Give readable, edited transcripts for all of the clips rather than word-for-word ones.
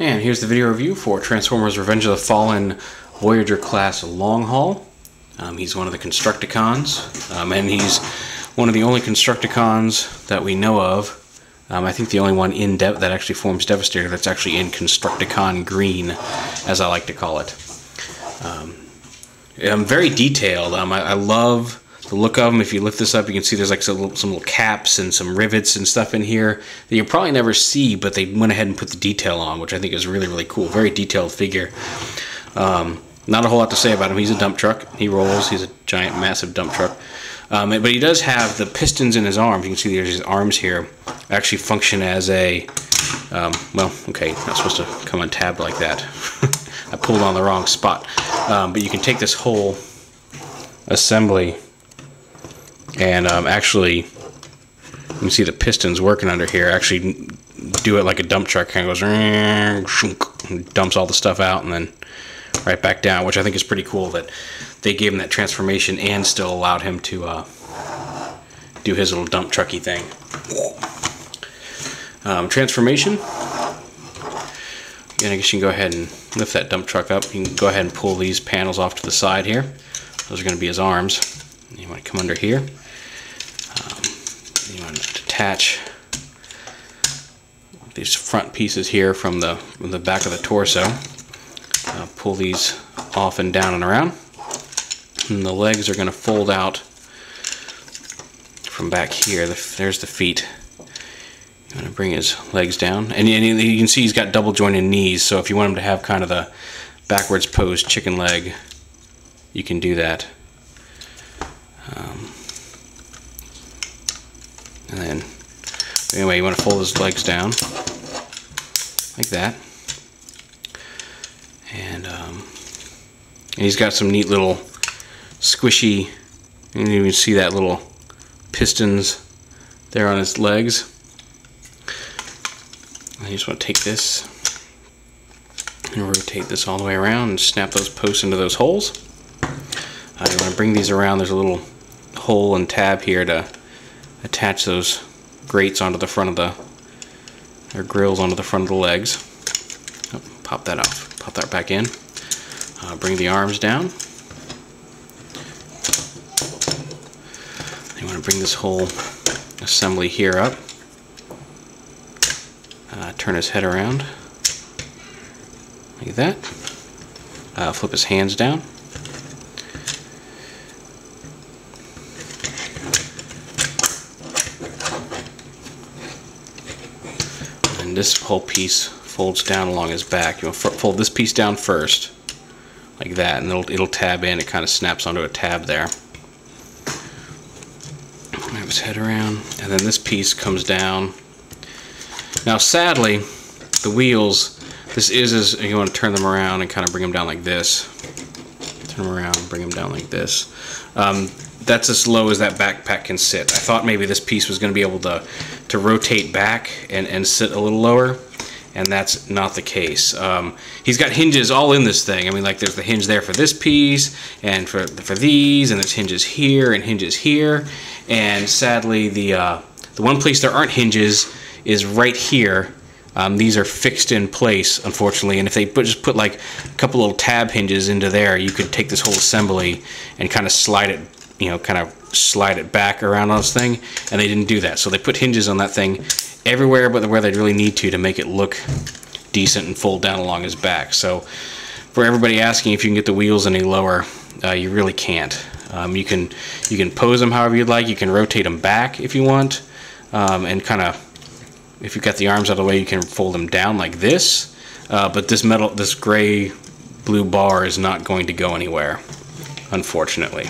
And here's the video review for Transformers Revenge of the Fallen Voyager class long haul. He's one of the Constructicons, and he's one of the only Constructicons that we know of. I think the only one in that actually forms Devastator that's actually in Constructicon green, as I like to call it. Very detailed. I love the look of them. If you lift this up, you can see there's like some little caps and some rivets and stuff in here that you'll probably never see, but they went ahead and put the detail on, which I think is really, really cool. Very detailed figure. Not a whole lot to say about him. He's a dump truck. He rolls. He's a giant, massive dump truck. But he does have the pistons in his arms. You can see there's his arms here actually function as a, well, okay, not supposed to come untabbed like that. I pulled on the wrong spot. But you can take this whole assembly and actually, you can see the pistons working under here. Actually do it like a dump truck. Kind of goes, and dumps all the stuff out and then right back down, which I think is pretty cool that they gave him that transformation and still allowed him to do his little dump trucky thing. Transformation. And I guess you can go ahead and lift that dump truck up. You can go ahead and pull these panels off to the side here. Those are going to be his arms. You want to come under here. You want to detach these front pieces here from the back of the torso. Pull these off and down and around. And the legs are going to fold out from back here. There's the feet. You want to bring his legs down. And you can see he's got double jointed knees, so if you want him to have kind of the backwards posed chicken leg, you can do that. And then, anyway, you want to fold his legs down like that. And he's got some neat little squishy, you can even see that little pistons there on his legs. And you just want to take this and rotate this all the way around and snap those posts into those holes. You want to bring these around. There's a little hole and tab here to attach those grates onto the front of the, or grills onto the front of the legs. Oh, pop that off. Pop that back in. Bring the arms down. You want to bring this whole assembly here up. Turn his head around like that. Flip his hands down. And this whole piece folds down along his back. You want to fold this piece down first, like that, and it'll tab in. It kind of snaps onto a tab there. Wrap his head around, and then this piece comes down. Now, sadly, the wheels, you want to turn them around and kind of bring them down like this. Turn them around and bring them down like this. That's as low as that backpack can sit. I thought maybe this piece was going to be able to rotate back and sit a little lower, and that's not the case. He's got hinges all in this thing. I mean, like, there's the hinge there for this piece and for these, and there's hinges here and hinges here. And sadly, the one place there aren't hinges is right here. These are fixed in place, unfortunately, and if they just put like a couple little tab hinges into there, you could take this whole assembly and kind of slide it, kind of slide it back around on this thing, and they didn't do that. So they put hinges on that thing everywhere but where they really need to make it look decent and fold down along his back. So for everybody asking if you can get the wheels any lower, you really can't. You can pose them however you'd like. You can rotate them back if you want, and kind of, if you've got the arms out of the way, you can fold them down like this. But this gray blue bar is not going to go anywhere, unfortunately.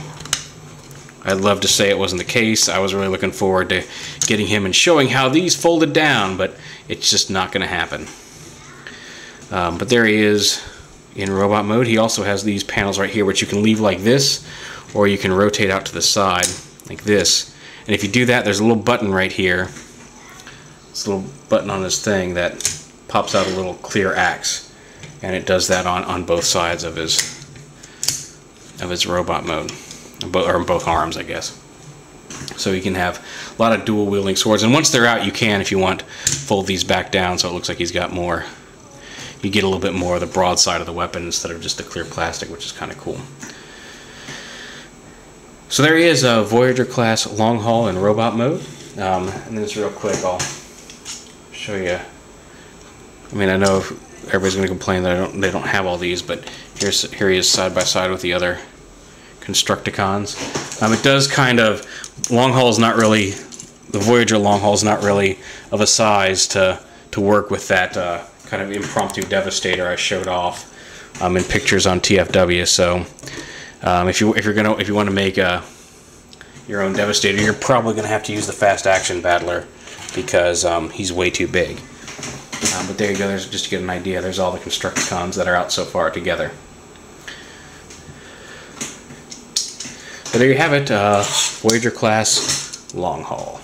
I'd love to say it wasn't the case. I was really looking forward to getting him and showing how these folded down, but it's just not going to happen. But there he is in robot mode. He also has these panels right here, which you can leave like this, or you can rotate out to the side like this. And if you do that, there's a little button right here. This little button on this thing that pops out a little clear axe, and it does that on both sides of his robot mode, or both arms, I guess. So you can have a lot of dual wielding swords, and once they're out, you can, if you want, fold these back down so it looks like he's got more you get a little bit more of the broad side of the weapon instead of just the clear plastic, which is kind of cool. So there he is, a Voyager class long haul in robot mode. And then just real quick, I'll show you. I mean, I know everybody's going to complain that they don't have all these, but here he is side by side with the other Constructicons. It does kind of, long haul is not really, the Voyager long haul is not really of a size to work with that kind of impromptu Devastator I showed off in pictures on TFW. So if you want to make your own Devastator, you're probably going to have to use the Fast Action Battler because he's way too big. But there you go. There's just to get an idea. There's all the Constructicons that are out so far together. So there you have it, Voyager class long haul.